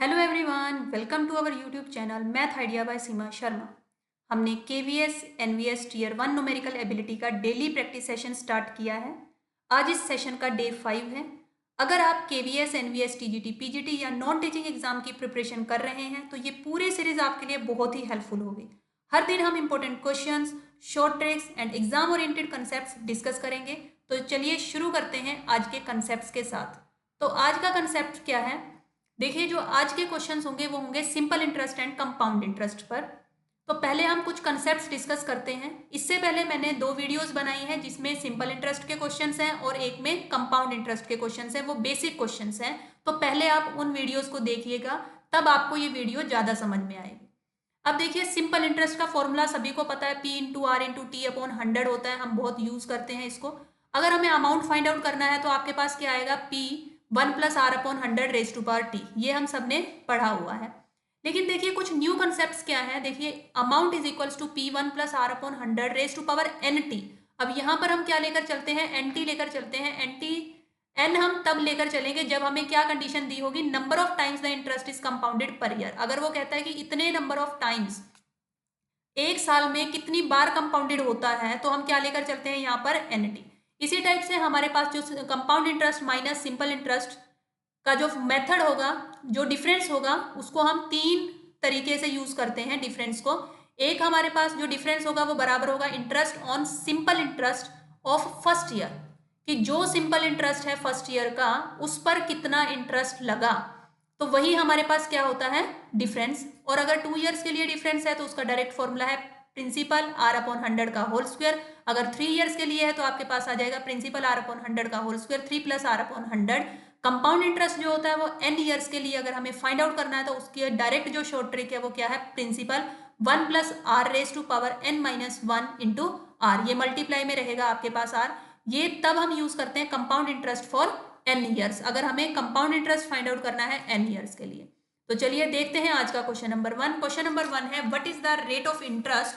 Hello everyone, welcome to our YouTube channel math idea by Seema Sharma. हमने KVS NVS tier 1 numerical ability का daily practice session start किया है। आज इस session का डे 5 है। अगर आप केवीएस एनवीएस टीजीटी पीजीटी या नॉन टीचिंग एग्जाम की प्रिपरेशन कर रहे हैं तो ये पूरे सीरीज आपके लिए बहुत ही हेल्पफुल होगी। हर दिन हम important questions, short tricks and exam oriented concepts discuss करेंगे। तो चलिए शुरू करते हैं आज के कंसेप्ट्स के साथ। तो आज का कंसेप्ट क्या है? देखिए, जो आज के क्वेश्चंस होंगे वो होंगे simple interest and compound interest पर। तो पहले हम कुछ कंसेप्ट्स डिस्कस करते हैं। इससे पहले मैंने 2 वीडियोस बनाई हैं जिसमें सिंपल इंटरेस्ट के क्वेश्चंस हैं और एक में कंपाउंड इंटरेस्ट के क्वेश्चंस हैं। वो बेसिक क्वेश्चंस हैं, तो पहले आप उन वीडियोस को देखिएगा, तब आपको ये वीडियो ज़्यादा समझ में आएगी। अब देखिए, सिंपल इंटरेस्ट का फॉर्मूला सभी को पता है, P into R into T upon 100 होता है। हम बहुत यूज करते हैं इसको। अगर हमें अमाउंट फाइंड आउट करना है तो आपके पास क्या आएगा, P 1 plus R upon 100 raise to power T. ये हम सब ने पढ़ा हुआ है। लेकिन देखिए, कुछ न्यू कंसेप्ट क्या है। देखिए, amount is equals to P1 plus R upon 100 raise to power N T. अब यहाँ पर हम क्या लेकर चलते हैं, एन टी लेकर चलते हैं। एन टी एन हम तब लेकर चलेंगे जब हमें क्या कंडीशन दी होगी, number of times the interest is compounded per year. अगर वो कहता है कि इतने नंबर ऑफ टाइम्स एक साल में कितनी बार कंपाउंडेड होता है, तो हम क्या लेकर चलते हैं यहाँ पर, एन टी। इसी टाइप से हमारे पास जो compound interest minus simple interest का जो मेथड होगा, जो डिफरेंस होगा, उसको हम 3 तरीके से यूज करते हैं डिफरेंस को। एक हमारे पास जो डिफरेंस होगा वो बराबर होगा interest on simple interest of first year, कि जो सिंपल इंटरेस्ट है फर्स्ट ईयर का उस पर कितना इंटरेस्ट लगा, तो वही हमारे पास क्या होता है, डिफरेंस। और अगर 2 ईयर्स के लिए डिफरेंस है तो उसका डायरेक्ट फॉर्मूला है प्रिंसिपल आर अपॉन 100 का होल स्क्वायर। अगर 3 ईयर्स के लिए है तो आपके पास आ जाएगा प्रिंसिपल आर अपॉन 100 का whole square 3 plus R upon 100। Compound interest जो होता है वो n ईयर्स के लिए अगर हमें फाइंड आउट करना है तो उसकी डायरेक्ट जो शॉर्ट ट्रिक है वो क्या है, principal 1 plus R raise to power n minus 1 into R. ये मल्टीप्लाई में रहेगा आपके पास आर। ये तब हम यूज करते हैं compound interest for n years, अगर हमें कंपाउंड इंटरेस्ट फाइंड आउट करना है n ईयर्स के लिए। तो चलिए देखते हैं आज का क्वेश्चन नंबर 1। क्वेश्चन नंबर 1 है, what is the rate of interest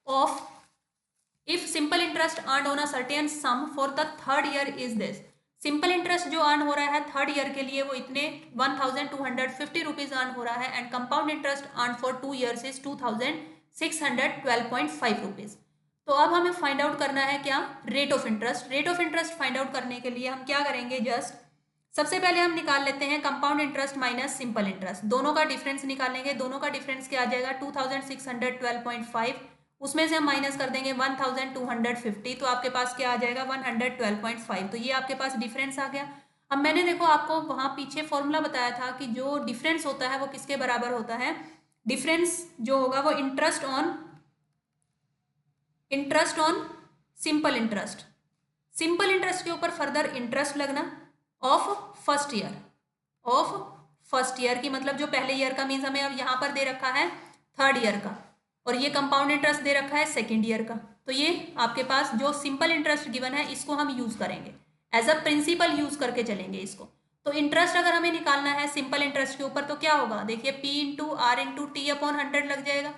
of if simple interest earn on a certain some for the third year is this. Simple interest जो अर्न हो रहा है थर्ड ईयर के लिए वो इतने 1250 रुपीज अर्न हो रहा है, and compound interest earn for 2 years is 2612.5 rupees. तो अब हमें फाइंड आउट करना है क्या, rate of interest. Rate of interest find out करने के लिए हम क्या करेंगे, जस्ट सबसे पहले हम निकाल लेते हैं compound interest minus simple interest. दोनों का डिफरेंस निकालेंगे। दोनों का डिफरेंस क्या आ जाएगा, 2612.5। उसमें से हम माइनस कर देंगे 1250, तो आपके पास क्या आ जाएगा, 112.5। तो ये आपके पास डिफरेंस आ गया। अब मैंने देखो आपको वहां पीछे फॉर्मूला बताया था कि जो डिफरेंस होता है वो किसके बराबर होता है, डिफरेंस जो होगा वो interest on simple interest. Simple interest के ऊपर फर्दर इंटरेस्ट लगना ऑफ फर्स्ट ईयर की मतलब जो पहले ईयर का, मीन्स हमें अब यहाँ पर दे रखा है थर्ड ईयर का, और ये कंपाउंड इंटरेस्ट दे रखा है सेकेंड ईयर का। तो ये आपके पास जो सिंपल इंटरेस्ट गिवन है इसको हम यूज करेंगे, एज अ प्रिंसिपल यूज करके चलेंगे इसको। तो इंटरेस्ट अगर हमें निकालना है सिंपल इंटरेस्ट के ऊपर तो क्या होगा, देखिए P into R into T upon 100 लग जाएगा,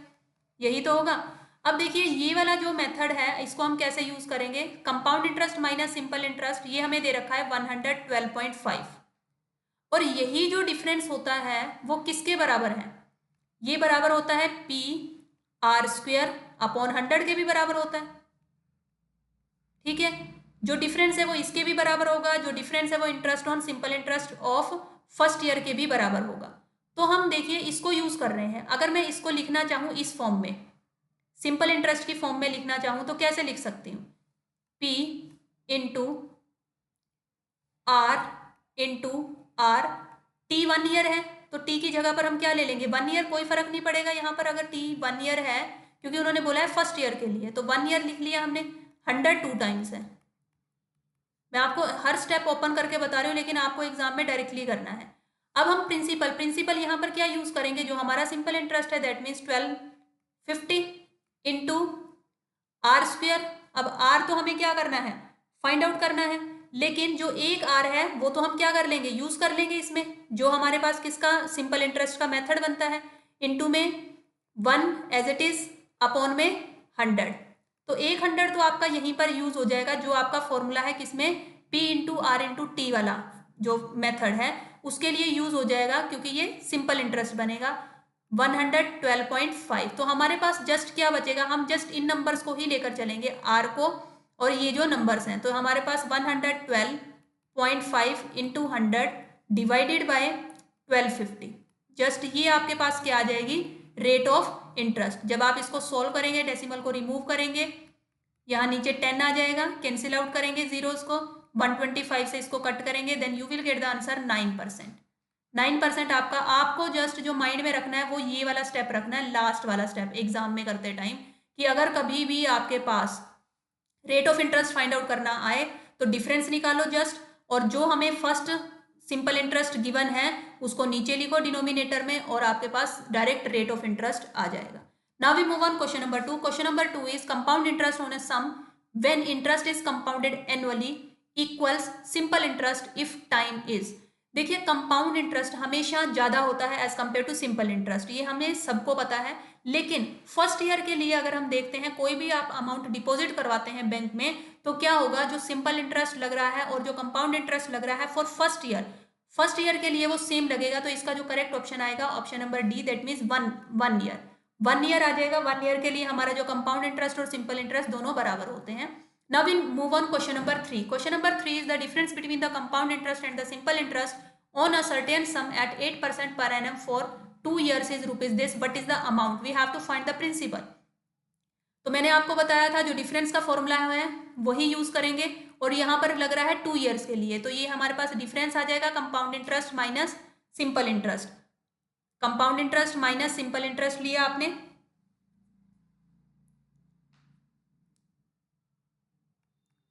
यही तो होगा। अब देखिए, ये वाला जो मेथड है इसको हम कैसे यूज करेंगे, compound interest minus simple interest, ये हमें दे रखा है 112.5, और यही जो डिफरेंस होता है वो किसके बराबर है, ये बराबर होता है P आर स्क्वेयर अपॉन 100 के भी बराबर होता है। ठीक है, जो डिफरेंस है वो इसके भी बराबर होगा, जो डिफरेंस है वो interest on simple interest of first year के भी बराबर होगा। तो हम देखिए इसको यूज कर रहे हैं। अगर मैं इसको लिखना चाहूं इस फॉर्म में, सिंपल इंटरेस्ट की फॉर्म में लिखना चाहूं तो कैसे लिख सकती हूँ, P into R into R. T 1 year है तो टी की जगह पर हम क्या ले लेंगे, 1 ईयर। कोई फर्क नहीं पड़ेगा यहाँ पर, अगर टी 1 ईयर है क्योंकि उन्होंने बोला है फर्स्ट ईयर के लिए, तो 1 ईयर लिख लिया हमने। 100 2 टाइम्स है। मैं आपको हर स्टेप ओपन करके बता रही हूँ, लेकिन आपको एग्जाम में डायरेक्टली करना है। अब हम प्रिंसिपल यहाँ पर क्या यूज करेंगे, जो हमारा सिंपल इंटरेस्ट है that means 1250 into R square. अब आर तो हमें क्या करना है, फाइंड आउट करना है, लेकिन जो एक आर है वो तो हम क्या कर लेंगे, यूज कर लेंगे इसमें, जो हमारे पास किसका सिंपल इंटरेस्ट का मेथड बनता है, इनटू में 1 एज इट इज अपॉन में 100। तो 100 तो आपका यहीं पर यूज हो जाएगा, जो आपका फॉर्मूला है किसमें, P into R into T वाला जो मेथड है उसके लिए यूज हो जाएगा, क्योंकि ये सिंपल इंटरेस्ट बनेगा 112.5। तो हमारे पास जस्ट क्या बचेगा, हम जस्ट इन नंबर्स को ही लेकर चलेंगे, आर को और ये जो नंबर्स हैं। तो हमारे पास 112.5 इंटू 100 डिवाइडेड बाय 1250, जस्ट ये आपके पास क्या आ जाएगी, रेट ऑफ इंटरेस्ट। जब आप इसको सोल्व करेंगे, डेसिमल को रिमूव करेंगे, यहाँ नीचे 10 आ जाएगा, कैंसिल आउट करेंगे जीरोस को, 125 से इसको कट करेंगे, then you will get the answer 9%। 9% आपका, आपको जस्ट जो माइंड में रखना है वो ये वाला स्टेप रखना है, लास्ट वाला स्टेप एग्जाम में करते टाइम, कि अगर कभी भी आपके पास rate of interest find out करना आए तो डिफरेंस निकालो जस्ट, और जो हमें फर्स्ट सिंपल इंटरेस्ट गिवन है उसको नीचे लिखो डिनोमिनेटर में, और आपके पास डायरेक्ट रेट ऑफ इंटरेस्ट आ जाएगा। Now we move on question number 2। Question number 2 is compound interest on a sum when interest is compounded annually equals simple interest if time is. देखिए, कंपाउंड इंटरेस्ट हमेशा ज्यादा होता है as compare to simple interest, ये हमें सबको पता है। लेकिन फर्स्ट ईयर के लिए अगर हम देखते हैं, कोई भी आप अमाउंट डिपॉजिट करवाते हैं बैंक में, तो क्या होगा, जो सिंपल इंटरेस्ट लग रहा है और जो कंपाउंड इंटरेस्ट लग रहा है फॉर फर्स्ट ईयर के लिए वो सेम लगेगा। तो इसका जो करेक्ट ऑप्शन आएगा option number D, that means one year आ जाएगा। 1 ईयर के लिए हमारा जो कंपाउंड इंटरेस्ट और सिंपल इंटरेस्ट दोनों बराबर होते हैं। Now we move on question number 3. Question number 3 is the difference between the compound interest and the simple interest on a certain sum at 8% per annum for 2 years is rupees this. What is the amount? We have to find the principal. तो मैंने आपको बताया था जो difference का formula है वही use करेंगे, और यहाँ पर लग रहा है 2 ईयर्स के लिए, तो ये हमारे पास डिफरेंस आ जाएगा compound interest minus simple interest. Compound interest minus simple interest लिया आपने,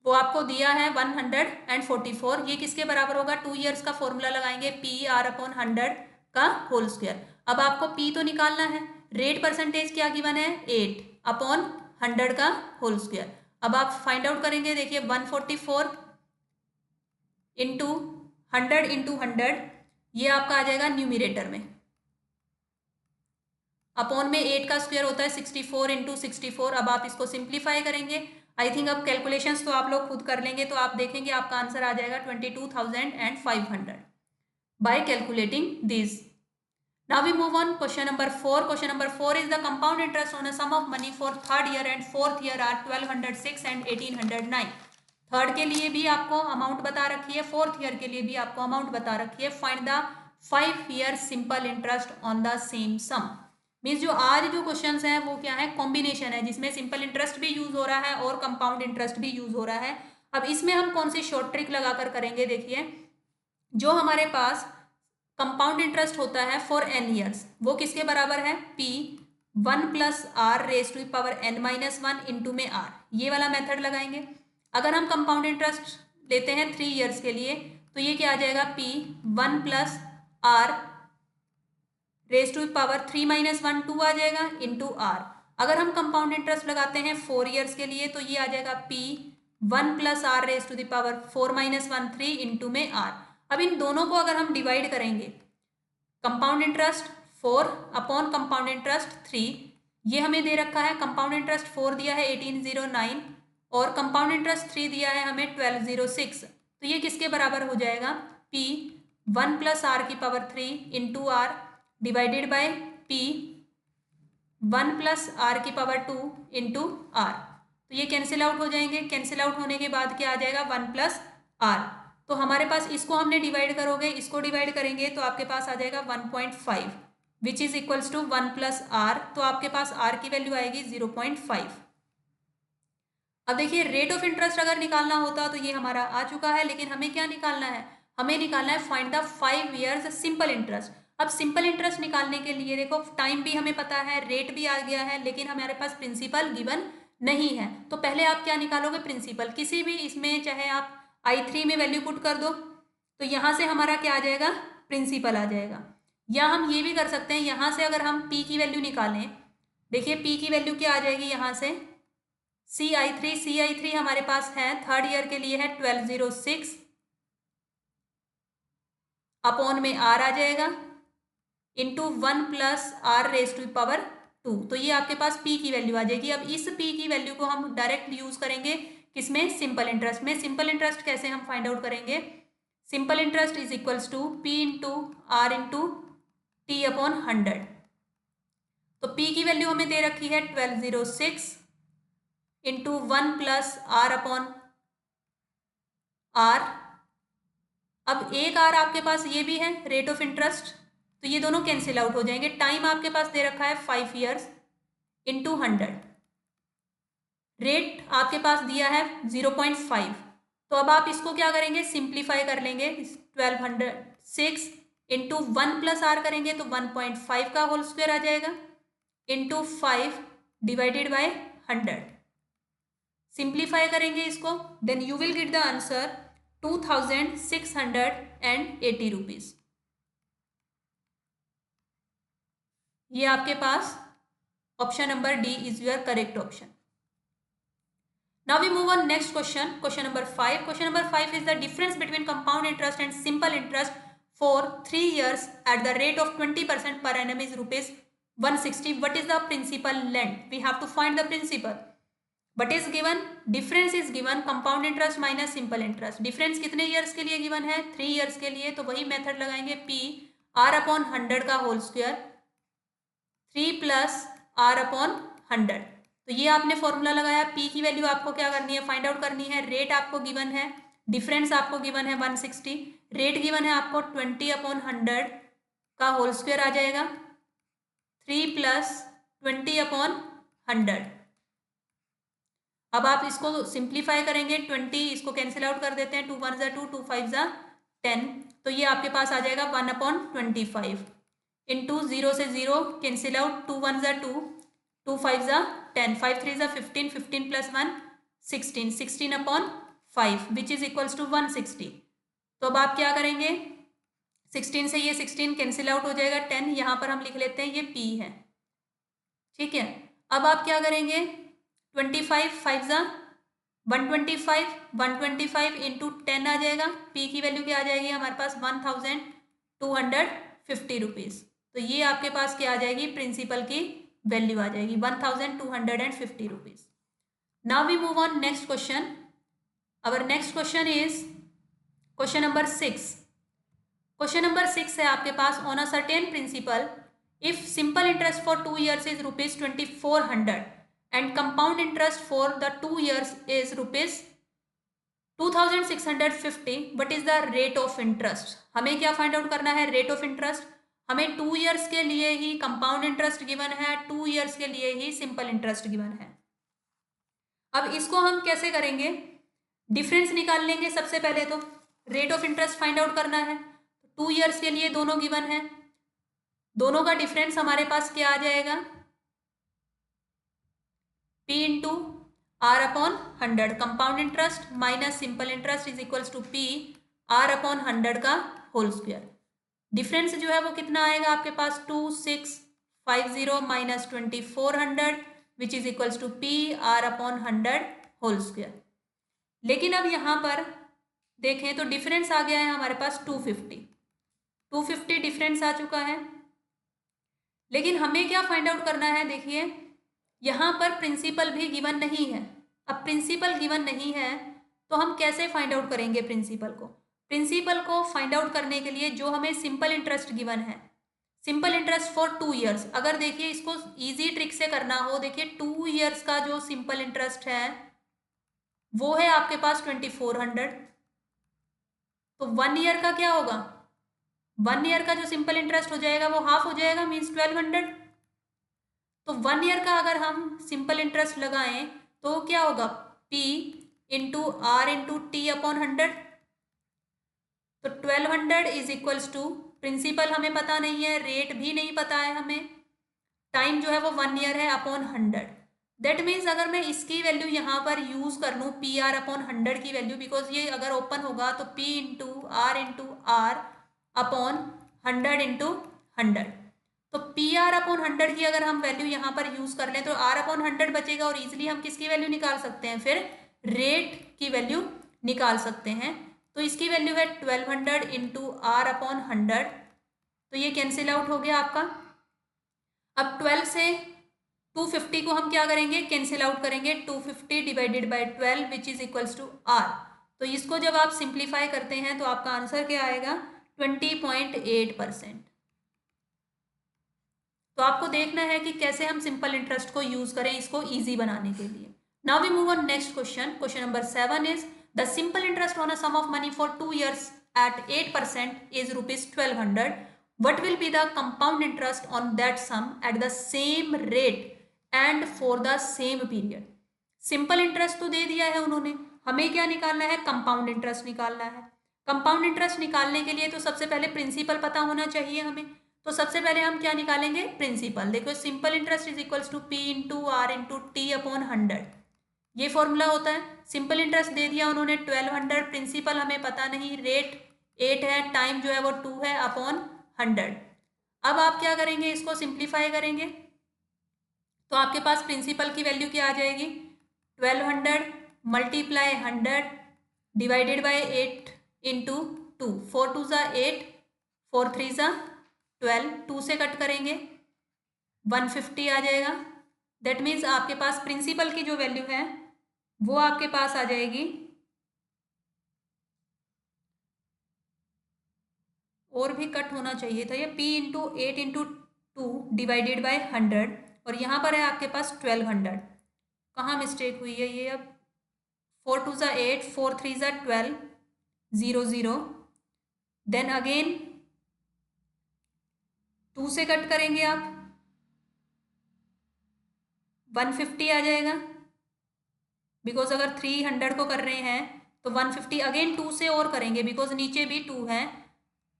वो आपको दिया है 144। ये किसके बराबर होगा, 2 ईयर्स का फॉर्मूला लगाएंगे, पी आर अपॉन 100 का होल स्क्वायर। अब आपको पी तो निकालना है, रेट परसेंटेज क्या गिवन है, 8 अपॉन 100 का होल स्क्वायर। अब आप फाइंड आउट करेंगे, देखिए 144 इंटू 100 ये आपका आ जाएगा न्यूमिरेटर में, अपॉन में 8 का स्क्वायर होता है 64 इंटू 64। अब आप इसको सिंप्लीफाई करेंगे, आई थिंक अब कैलकुलेशंस तो आप लोग खुद कर लेंगे, तो आप देखेंगे आपका आंसर आ जाएगा 22,500 by calculating this. Now we move on question number 4. Question number 4 is the compound interest on a sum of money for 3rd year and 4th year are 1206 and 1809। Third के लिए भी आपको अमाउंट बता रखी है, 4th year के लिए भी आपको अमाउंट बता रखी है। Find the 5 year simple interest on the same sum. Means जो आज जो क्वेश्चंस हैं वो क्या है, कॉम्बिनेशन है, जिसमें सिंपल इंटरेस्ट भी यूज हो रहा है और कंपाउंड इंटरेस्ट भी यूज हो रहा है। अब इसमें हम कौन सी शॉर्ट ट्रिक लगाकर करेंगे, देखिए जो हमारे पास कंपाउंड इंटरेस्ट होता है फॉर n ईयर्स, वो किसके बराबर है, p 1 plus R raise to power n-1 into में r, ये वाला मेथड लगाएंगे। अगर हम कंपाउंड इंटरेस्ट लेते हैं 3 ईयर्स के लिए, तो ये क्या आ जाएगा, p 1 plus R raise to power 3-1 2 आ जाएगा इंटू आर। अगर हम कंपाउंड इंटरेस्ट लगाते हैं 4 ईयर्स के लिए, तो ये आ जाएगा p 1 plus R raise to power 4-1 3 into में आर। अब इन दोनों को अगर हम डिवाइड करेंगे, compound interest 4 upon compound interest 3, ये हमें दे रखा है, कंपाउंड इंटरेस्ट 4 दिया है 1809 और कंपाउंड इंटरेस्ट 3 दिया है हमें 1206। तो ये किसके बराबर हो जाएगा, p 1 प्लस आर की power 3 into R divided by p 1 plus R की पावर 2 इंटू आर। तो ये कैंसिल आउट हो जाएंगे, कैंसिल आउट होने के बाद क्या आ जाएगा, 1 प्लस आर। तो हमारे पास इसको हमने डिवाइड करोगे, इसको डिवाइड करेंगे तो आपके पास आ जाएगा 1.5 which is equals to 1 plus R. तो आपके पास आर की वैल्यू आएगी 0.5। अब देखिए रेट ऑफ इंटरेस्ट अगर निकालना होता तो ये हमारा आ चुका है, लेकिन हमें क्या निकालना है, हमें निकालना है find the 5 years simple interest. अब सिंपल इंटरेस्ट निकालने के लिए देखो टाइम भी हमें पता है, रेट भी आ गया है, लेकिन हमारे पास प्रिंसिपल गिवन नहीं है। तो पहले आप क्या निकालोगे, प्रिंसिपल। किसी भी इसमें चाहे आप I3 में वैल्यू पुट कर दो, तो यहाँ से हमारा क्या आ जाएगा, प्रिंसिपल आ जाएगा। या हम ये भी कर सकते हैं, यहाँ से अगर हम P की वैल्यू निकालें, देखिए P की वैल्यू क्या आ जाएगी, यहाँ से CI3 हमारे पास है 3rd ईयर के लिए है 1206 अपॉन में R आ जाएगा into 1 plus R raise to power 2। तो ये आपके पास P की वैल्यू आ जाएगी। अब इस P की वैल्यू को हम डायरेक्ट यूज करेंगे किसमें, सिंपल इंटरेस्ट में। सिंपल इंटरेस्ट कैसे हम फाइंड आउट करेंगे, simple interest is equals to P into R into T upon 100। तो P की वैल्यू हमें दे रखी है 1206 into 1 plus R upon R. अब एक आर आपके पास ये भी है रेट ऑफ इंटरेस्ट, तो ये दोनों कैंसिल आउट हो जाएंगे। टाइम आपके पास दे रखा है 5 ईयर्स इंटू 100। रेट आपके पास दिया है 0.5। तो अब आप इसको क्या करेंगे, सिंप्लीफाई कर लेंगे। 1206 इंटू 1 प्लस आर करेंगे तो 1.5 का होल स्क्वायर आ जाएगा इंटू 5 डिवाइडेड बाय 100। सिंप्लीफाई करेंगे इसको, then you will get the answer 2680 rupees. ये आपके पास option number D is your correct option. Now we move on next question, question number 5. Question number 5 is the difference between compound interest and simple interest for 3 years at the rate of 20% per annum is rupees 160. What is the principal length? We have to find the principal. What is given? Difference is given, compound interest minus simple interest. Difference कितने years के लिए given है? 3 years के लिए। तो वही method लगाएंगे, P R upon 100 का whole square 3 plus R upon 100। तो ये आपने फॉर्मूला लगाया। P की वैल्यू आपको क्या करनी है, फाइंड आउट करनी है। रेट आपको गिवन है, डिफरेंस आपको गिवन है 160, रेट गिवन है आपको 20 अपॉन 100 का होल स्क्वायर आ जाएगा 3 प्लस 20 अपॉन 100। अब आप इसको सिंप्लीफाई करेंगे, 20 इसको कैंसिल आउट कर देते हैं, 2 1 2 2 5 10। तो ये आपके पास आ जाएगा 1 अपॉन 25 इंटू 0 से 0 cancel out, 2 1 2 2 5 10, 5 3 15, 15 plus 1 16, 16 upon 5 which is equals to 160। तो अब आप क्या करेंगे, 16 से ये 16 कैंसिल आउट हो जाएगा, 10 यहाँ पर हम लिख लेते हैं, ये P है, ठीक है। अब आप क्या करेंगे, 25 5 125, 125 इंटू 10 आ जाएगा। P की वैल्यू क्या आ जाएगी हमारे पास 1250 रुपीज़। तो ये आपके पास क्या आ जाएगी, प्रिंसिपल की वैल्यू आ जाएगी 1250 rupees. Now we move on next question. Our next question is question number 6। Question number 6 है आपके पास, on a certain principal if simple interest for 2 years is rupees 2400 and compound interest for the 2 years is rupees 2650, what is the rate of interest. हमें क्या find out करना है, rate of interest. हमें 2 years के लिए ही compound interest given है, 2 years के लिए ही सिंपल इंटरेस्ट गिवन है। अब इसको हम कैसे करेंगे, डिफरेंस निकाल लेंगे। सबसे पहले तो rate of interest find out करना है। 2 years के लिए दोनों गिवन है, दोनों का डिफरेंस हमारे पास क्या आ जाएगा, P into R upon 100 compound interest minus simple interest is equals to P R upon 100 का होल स्क्वायर। डिफरेंस जो है वो कितना आएगा आपके पास, 2650 minus 2400 which is equals to P R upon 100 whole square. लेकिन अब यहाँ पर देखें तो डिफरेंस आ गया है हमारे पास 250 डिफरेंस आ चुका है। लेकिन हमें क्या फाइंड आउट करना है, देखिए यहाँ पर प्रिंसिपल भी गिवन नहीं है। अब प्रिंसिपल गिवन नहीं है तो हम कैसे फाइंड आउट करेंगे प्रिंसिपल को। प्रिंसिपल को फाइंड आउट करने के लिए जो हमें सिंपल इंटरेस्ट गिवन है, सिंपल इंटरेस्ट फॉर 2 years, अगर देखिए इसको इजी ट्रिक से करना हो, देखिए 2 years का जो सिंपल इंटरेस्ट है वो है आपके पास 2400। तो 1 year का क्या होगा, 1 year का जो सिंपल इंटरेस्ट हो जाएगा वो हाफ हो जाएगा, मीन्स 1200। तो 1 year का अगर हम सिंपल इंटरेस्ट लगाएं तो क्या होगा, P into R into T upon 100। तो 1200 इज इक्वल्स टू, प्रिंसिपल हमें पता नहीं है, रेट भी नहीं पता है हमें, टाइम जो है वो 1 year है, अपॉन 100। दैट मीन्स अगर मैं इसकी वैल्यू यहाँ पर यूज कर लूँ पी आर अपॉन 100 की वैल्यू, बिकॉज ये अगर ओपन होगा तो P into R upon 100 into 100। तो पी आर अपॉन 100 की अगर हम वैल्यू यहाँ पर यूज कर लें तो R अपॉन 100 बचेगा, और इजिली हम किसकी वैल्यू निकाल सकते हैं, फिर रेट की वैल्यू निकाल सकते हैं। तो इसकी वैल्यू है 1200 इंटू आर अपॉन 100, तो ये कैंसिल आउट हो गया आपका। अब 12 से 250 को हम क्या करेंगे, कैंसिल आउट करेंगे, 250 divided by 12 which is equals to R. तो इसको जब आप सिंप्लीफाई करते हैं तो आपका आंसर क्या आएगा, 20.8%। तो आपको देखना है कि कैसे हम सिंपल इंटरेस्ट को यूज करें इसको इजी बनाने के लिए। Now we move on next question. Question number 7 is the simple interest on a sum of money for 2 years at 8% is rupees 1200. What will be the compound interest on that sum at the same rate and for the same period? Simple interest तो दे दिया है उन्होंने, हमें क्या निकालना है, compound interest निकालना है। कंपाउंड इंटरेस्ट निकालने के लिए तो सबसे पहले प्रिंसिपल पता होना चाहिए हमें। तो सबसे पहले हम क्या निकालेंगे, प्रिंसिपल। देखो simple interest is equals to P into R into T upon 100, ये फॉर्मूला होता है। सिंपल इंटरेस्ट दे दिया उन्होंने 1200, प्रिंसिपल हमें पता नहीं, रेट 8 है, टाइम जो है वो 2 है, अपॉन 100। अब आप क्या करेंगे, इसको सिंप्लीफाई करेंगे तो आपके पास प्रिंसिपल की वैल्यू क्या आ जाएगी, 1200 मल्टीप्लाई 100 डिवाइडेड बाई 8 इंटू 2, 4 2 ज़ा 8, 4 3 ज़ा 12, 2 से कट करेंगे 150 आ जाएगा। दैट मीन्स आपके पास प्रिंसिपल की जो वैल्यू है वो आपके पास आ जाएगी, और भी कट होना चाहिए था, ये p into 8 into 2 divided by 100, और यहाँ पर है आपके पास 1200। कहाँ मिस्टेक हुई है ये, अब 4 2 ज़ा 8, 4 3 ज़ा 12, 0 0, देन अगेन 2 से कट करेंगे आप 150 आ जाएगा, बिकॉज अगर 300 को कर रहे हैं तो 150 अगेन 2 से और करेंगे बिकॉज नीचे भी 2 है,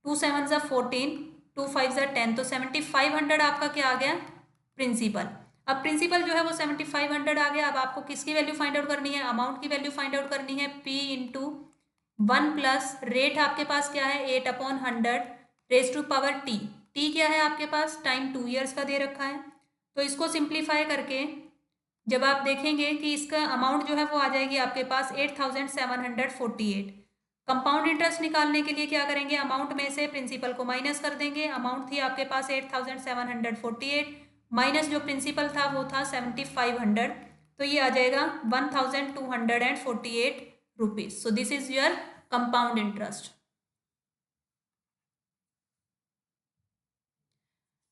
2 7 ज़ा 14, 2 5 ज़ा 10, तो 7500 आपका क्या आ गया, प्रिंसिपल। अब प्रिंसिपल जो है वो 7500 आ गया। अब आपको किसकी वैल्यू फाइंड आउट करनी है, अमाउंट की वैल्यू फाइंड आउट करनी है, p इंटू 1 प्लस रेट आपके पास क्या है 8 upon 100 raise to power t, t क्या है आपके पास, टाइम 2 years का दे रखा है। तो इसको सिंप्लीफाई करके जब आप देखेंगे कि इसका अमाउंट जो है वो आ जाएगी आपके पास 8748। कंपाउंड इंटरेस्ट निकालने के लिए क्या करेंगे, अमाउंट में से प्रिंसिपल को माइनस कर देंगे। अमाउंट थी आपके पास 8748 माइनस जो प्रिंसिपल था वो था 7500, तो ये आ जाएगा 1248 rupees. So this is your compound interest.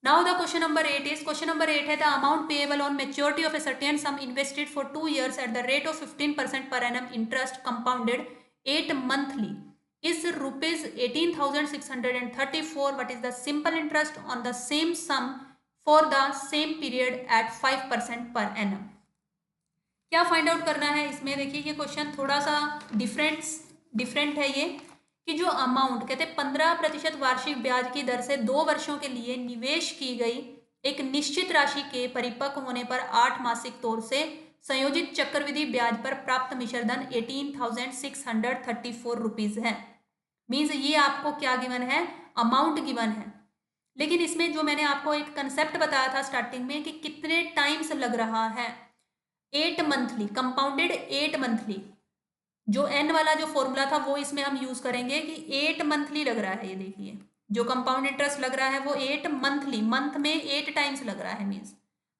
Now the question number 8 is, question number 8 है the amount payable on maturity of a certain sum invested for 2 years at the rate of 15% per annum interest compounded 8 monthly is rupees 18,634. What is the simple interest on the same sum for the same period at 5% per annum? क्या find out करना है इसमें, देखिए ये question थोड़ा सा different है ये, कि जो अमाउंट कहते हैं 15% वार्षिक ब्याज की दर से 2 वर्षों के लिए निवेश की गई एक निश्चित राशि के परिपक्व होने पर 8 मासिक तौर से संयोजित चक्रवृद्धि ब्याज पर प्राप्त मिश्र धन 18,634 रुपीज है। मीन्स ये आपको क्या गिवन है, अमाउंट गिवन है। लेकिन इसमें जो मैंने आपको एक कंसेप्ट बताया था स्टार्टिंग में कि कितने टाइम्स लग रहा है, 8 मंथली, कंपाउंडेड 8 मंथली, जो एन वाला जो फॉर्मूला था वो इसमें हम यूज करेंगे कि 8 मंथली लग रहा है। ये देखिए जो कंपाउंड इंटरेस्ट लग रहा है वो 8 मंथली, मंथ में 8 टाइम्स लग रहा है मीन्स।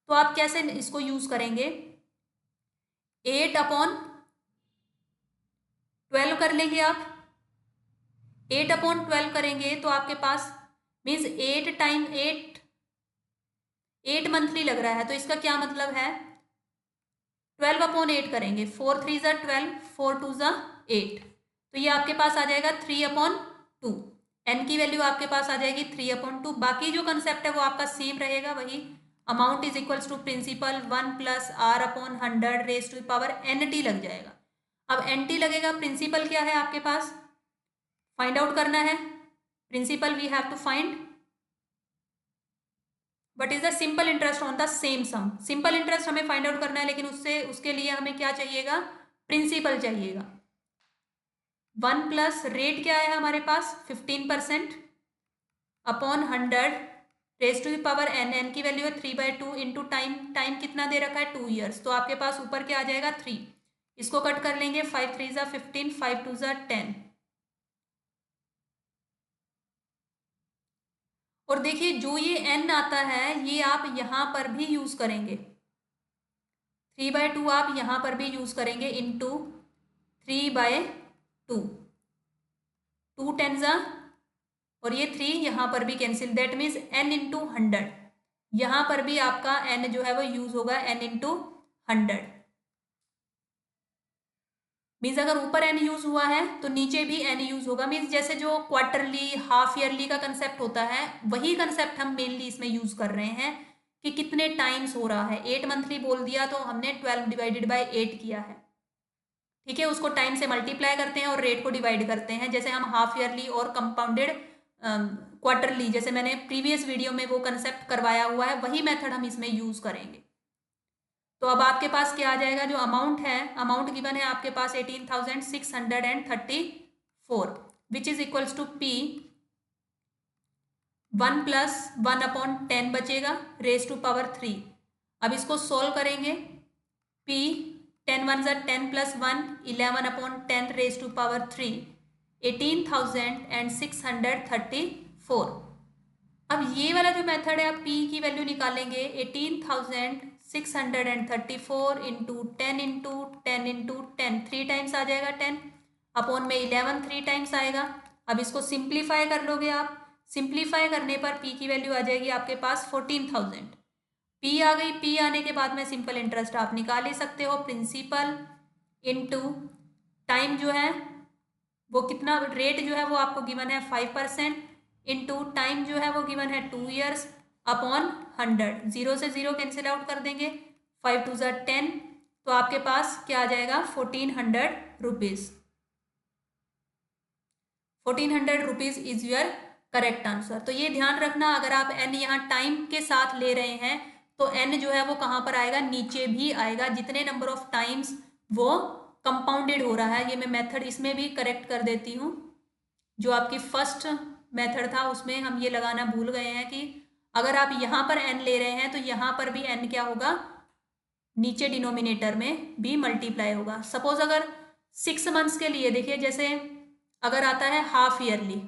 तो आप कैसे इसको यूज करेंगे, 8 अपॉन 12 कर लेंगे आप, 8 अपॉन 12 करेंगे तो आपके पास मीन्स 8 मंथली लग रहा है। तो इसका क्या मतलब है, 12 अपॉन 8 करेंगे, 4 3 ज़ा 12, 4 2 ज़ा 8, तो ये आपके पास आ जाएगा 3 अपॉन 2। एन की वैल्यू आपके पास आ जाएगी 3 अपॉन 2। बाकी जो कंसेप्ट है वो आपका सेम रहेगा, वही amount is equals to principal 1 plus R upon 100 raise to power N T लग जाएगा। अब एन टी लगेगा, प्रिंसिपल क्या है आपके पास फाइंड आउट करना है, principal we have to find what is the simple interest on the same sum. Simple interest हमें फाइंड आउट करना है, लेकिन उसके लिए हमें क्या चाहिएगा, प्रिंसिपल चाहिएगा। 1 प्लस रेट क्या है हमारे पास 15% upon 100 raise to the power N, N की वैल्यू है 3/2 इंटू टाइम, टाइम कितना दे रखा है 2 years, तो आपके पास ऊपर क्या आ जाएगा 3, इसको कट कर लेंगे 5 3 ज़ा 15, 5 2 ज़ा 10। और देखिए जो ये n आता है ये आप यहां पर भी यूज करेंगे, 3/2 आप यहां पर भी यूज करेंगे इंटू 3/2, 2, 2 10 जा और ये 3 यहाँ पर भी cancel, that means n into 100। यहाँ पर भी आपका n जो है वो यूज होगा n इंटू 100। मीन्स अगर ऊपर n यूज हुआ है तो नीचे भी n यूज होगा। मीन्स जैसे जो क्वार्टरली हाफ ईयरली का कंसेप्ट होता है वही कंसेप्ट हम मेनली इसमें यूज कर रहे हैं कि कितने टाइम्स हो रहा है। 8 मंथली बोल दिया तो हमने 12 डिवाइडेड बाय 8 किया है, ठीक है। उसको टाइम से मल्टीप्लाई करते हैं और रेट को डिवाइड करते हैं। जैसे हम हाफ ईयरली और कंपाउंडेड क्वार्टरली, जैसे मैंने प्रीवियस वीडियो में वो कंसेप्ट करवाया हुआ है, वही मेथड हम इसमें यूज करेंगे। तो अब आपके पास क्या आ जाएगा, जो अमाउंट है, अमाउंट गिवन है आपके पास 18,634 which is equals to P 1 plus 1/10 बचेगा रेज टू पावर 3। अब इसको सोल्व करेंगे, P 10 1 ज़ा 10 प्लस 1 11/10 रेज टू पावर 3 18,634। अब ये वाला जो मेथड है, आप P की वैल्यू निकालेंगे 18,634 इंटू 10 इंटू 10 इंटू 10, 3 टाइम्स आ जाएगा 10 अपॉन में 11 3 टाइम्स आएगा। अब इसको सिंप्लीफाई कर लोगे आप, सिंप्लीफाई करने पर P की वैल्यू आ जाएगी आपके पास 14,000। P आ गई, P आने के बाद में सिंपल इंटरेस्ट आप निकाल ही सकते हो, प्रिंसिपल इंटू टाइम जो है वो कितना, रेट जो है वो आपको गिवन है 5% इंटू टाइम जो है वो गिवन है 2 ईयर्स अपॉन 100। 0 से 0 कैंसिल आउट कर देंगे, 5 2 ज़ा 10, तो आपके पास क्या आ जाएगा 1400 rupees. 1400 rupees is your correct answer. तो ये ध्यान रखना, अगर आप n यहाँ टाइम के साथ ले रहे हैं तो n जो है वो कहाँ पर आएगा, नीचे भी आएगा, जितने नंबर ऑफ टाइम्स वो कंपाउंडेड हो रहा है। ये मैं मेथड इसमें भी करेक्ट कर देती हूँ। जो आपकी फर्स्ट मेथड था उसमें हम ये लगाना भूल गए हैं कि अगर आप यहाँ पर n ले रहे हैं तो यहाँ पर भी n क्या होगा, नीचे डिनोमिनेटर में भी मल्टीप्लाई होगा। सपोज अगर 6 मंथ्स के लिए देखिए, जैसे अगर आता है हाफ ईयरली,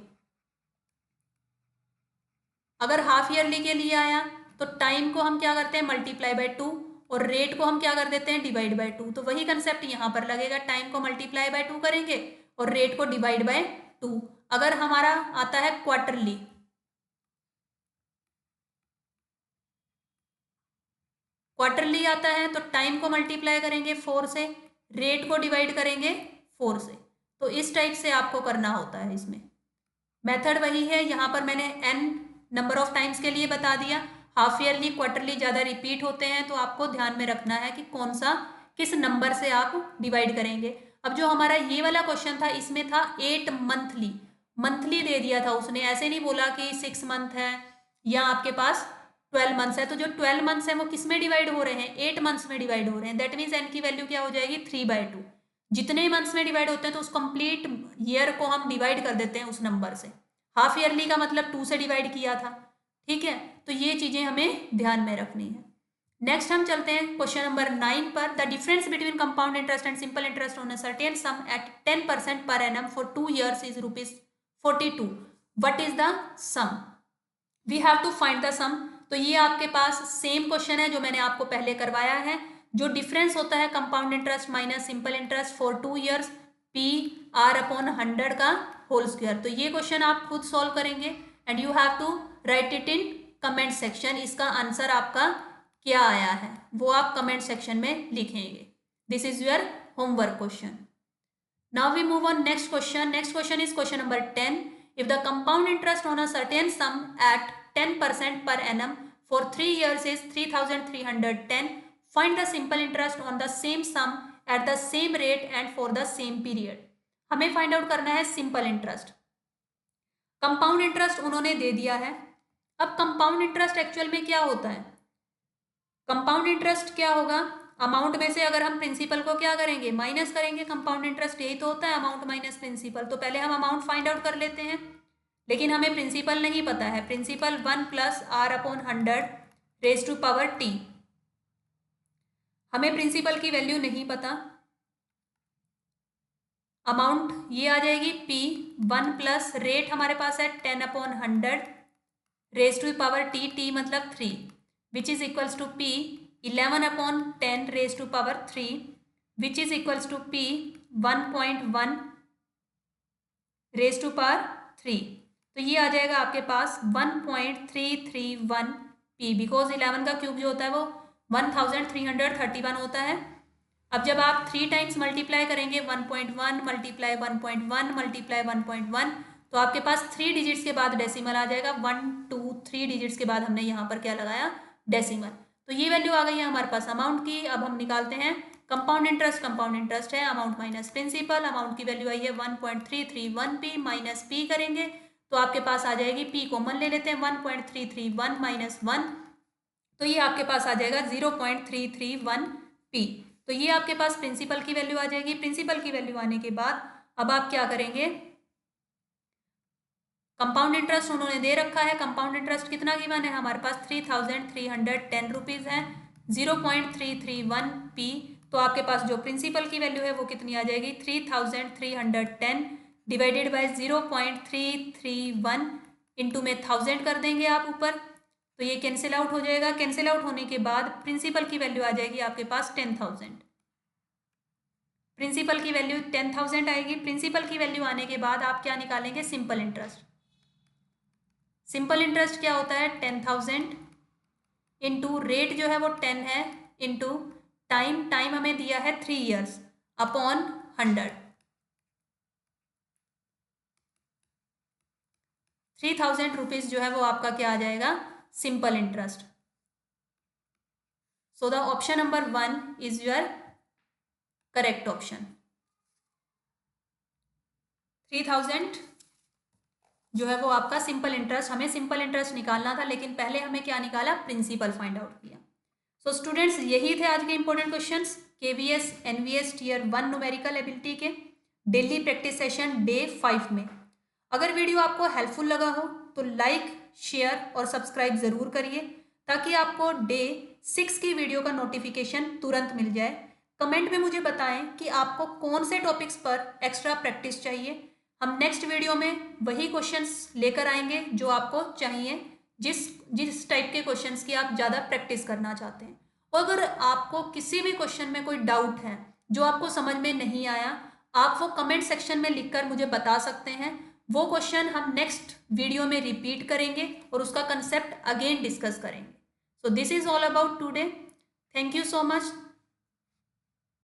अगर हाफ ईयरली के लिए आया तो टाइम को हम क्या करते हैं, मल्टीप्लाई बाय 2, और रेट को हम क्या कर देते हैं, डिवाइड बाय 2। तो वही कंसेप्ट यहाँ पर लगेगा, टाइम को मल्टीप्लाई बाय 2 करेंगे और रेट को डिवाइड बाय 2। अगर हमारा आता है क्वार्टरली, क्वार्टरली आता है तो टाइम को मल्टीप्लाई करेंगे 4 से, रेट को डिवाइड करेंगे 4 से। तो इस टाइप से आपको करना होता है। इसमें मेथड वही है, यहाँ पर मैंने n नंबर ऑफ टाइम्स के लिए बता दिया। हाफ ईयरली क्वार्टरली ज़्यादा रिपीट होते हैं तो आपको ध्यान में रखना है कि कौन सा किस नंबर से आप डिवाइड करेंगे। अब जो हमारा ये वाला क्वेश्चन था इसमें था 8 मंथली, मंथली दे दिया था उसने, ऐसे नहीं बोला कि 6 मंथ है या आपके पास 12 मंथ्स है। तो जो 12 मंथ्स है वो किस में डिवाइड हो रहे हैं, 8 मंथ्स में डिवाइड हो रहे हैं। दैट मीन्स n की वैल्यू क्या हो जाएगी, 3/2। जितने मंथ्स में डिवाइड होते हैं तो उस कंप्लीट ईयर को हम डिवाइड कर देते हैं उस नंबर से। हाफ ईयरली का मतलब 2 से डिवाइड किया था, ठीक है। तो ये चीजें हमें ध्यान में रखनी है। नेक्स्ट हम चलते हैं क्वेश्चन नंबर 9 पर। The difference between compound interest and simple interest on a certain sum at 10% per annum for 2 years is ₹42। What is the sum, we have to find the sum. तो ये आपके पास same question है जो मैंने आपको पहले करवाया है। जो डिफरेंस होता है compound interest minus simple interest for 2 years, PR/100 का होल स्क्वायर। तो ये क्वेश्चन आप खुद सॉल्व करेंगे and you have to write it in comment section. इसका आंसर आपका क्या आया है वो आप कमेंट सेक्शन में लिखेंगे। This is your homework question. Now we move on next question. Next question is question number 10। If the compound interest on a certain sum at 10% per annum for 3 years is 3,310. Find the simple interest on the same sum at the same rate and for the same period. हमें find out करना है simple interest. Compound interest उन्होंने दे दिया है। अब compound interest actual में क्या होता है, कंपाउंड इंटरेस्ट क्या होगा, अमाउंट में से अगर हम प्रिंसिपल को क्या करेंगे, माइनस करेंगे। कंपाउंड इंटरेस्ट यही तो होता है, अमाउंट माइनस प्रिंसिपल। तो पहले हम अमाउंट फाइंड आउट कर लेते हैं, लेकिन हमें प्रिंसिपल नहीं पता है। Principal 1 plus R/100 raise to power T, हमें प्रिंसिपल की वैल्यू नहीं पता। अमाउंट ये आ जाएगी P 1 प्लस रेट हमारे पास है 10/100 रेज टू पावर T मतलब 3 which is equals to P 11/10 raise to power 3 which is equals to P 1.1 raise to power 3, तो ये आ जाएगा आपके पास 1.331 p, बिकॉज 11 का क्यूब जो होता है वो 1331 होता है। अब जब आप 3 टाइम्स मल्टीप्लाई करेंगे 1.1 मल्टीप्लाई 1.1 मल्टीप्लाई 1.1, तो आपके पास 3 डिजिट्स के बाद डेसिमल आ जाएगा। 1 2 3 डिजिट्स के बाद हमने यहाँ पर क्या लगाया, डेसिमल। तो ये वैल्यू आ गई है हमारे पास अमाउंट की। अब हम निकालते हैं कंपाउंड इंटरेस्ट। कंपाउंड इंटरेस्ट है अमाउंट माइनस प्रिंसिपल। अमाउंट की वैल्यू आई है 1.331 p, माइनस p करेंगे तो आपके पास आ जाएगी, p कॉमन ले लेते हैं, 1.331 माइनस 1, तो ये आपके पास आ जाएगा 0.331 p। तो ये आपके पास प्रिंसिपल की वैल्यू आ जाएगी। प्रिंसिपल की वैल्यू आने के बाद अब आप क्या करेंगे, कंपाउंड इंटरेस्ट उन्होंने दे रखा है। कंपाउंड इंटरेस्ट कितना गिवन है हमारे पास, 3310 रुपीज़ है, 0.331 p। तो आपके पास जो प्रिंसिपल की वैल्यू है वो कितनी आ जाएगी, 3310 डिवाइडेड बाय 0.331 इंटू में 1000 कर देंगे आप ऊपर, तो ये कैंसिल आउट हो जाएगा। कैंसिल आउट होने के बाद प्रिंसिपल की वैल्यू आ जाएगी आपके पास 10,000। प्रिंसिपल की वैल्यू 10,000 आएगी। प्रिंसिपल की वैल्यू आने के बाद आप क्या निकालेंगे, सिंपल इंटरेस्ट। सिंपल इंटरेस्ट क्या होता है, 10,000 इंटू रेट जो है वो 10 है, इंटू टाइम, टाइम हमें दिया है 3 ईयर्स, अपॉन 100। 3,000 रुपीज जो है वो आपका क्या आ जाएगा, simple interest. So the option number 1 is your correct option. 3,000 जो है वो आपका सिंपल इंटरेस्ट, हमें सिंपल इंटरेस्ट निकालना था, लेकिन पहले हमें क्या निकाला, प्रिंसिपल फाइंड आउट किया। सो स्टूडेंट्स, यही थे आज के important questions KVS NVS tier 1 numerical ability के डेली प्रैक्टिस सेशन डे 5 में। अगर वीडियो आपको हेल्पफुल लगा हो तो लाइक, शेयर और सब्सक्राइब ज़रूर करिए, ताकि आपको डे 6 की वीडियो का नोटिफिकेशन तुरंत मिल जाए। कमेंट में मुझे बताएं कि आपको कौन से टॉपिक्स पर एक्स्ट्रा प्रैक्टिस चाहिए। हम नेक्स्ट वीडियो में वही क्वेश्चंस लेकर आएंगे जो आपको चाहिए, जिस जिस टाइप के क्वेश्चंस की आप ज़्यादा प्रैक्टिस करना चाहते हैं। और अगर आपको किसी भी क्वेश्चन में कोई डाउट है जो आपको समझ में नहीं आया, आप वो कमेंट सेक्शन में लिखकर मुझे बता सकते हैं। वो क्वेश्चन हम नेक्स्ट वीडियो में रिपीट करेंगे और उसका कंसेप्ट अगेन डिस्कस करेंगे। So this is all about today. Thank you so much.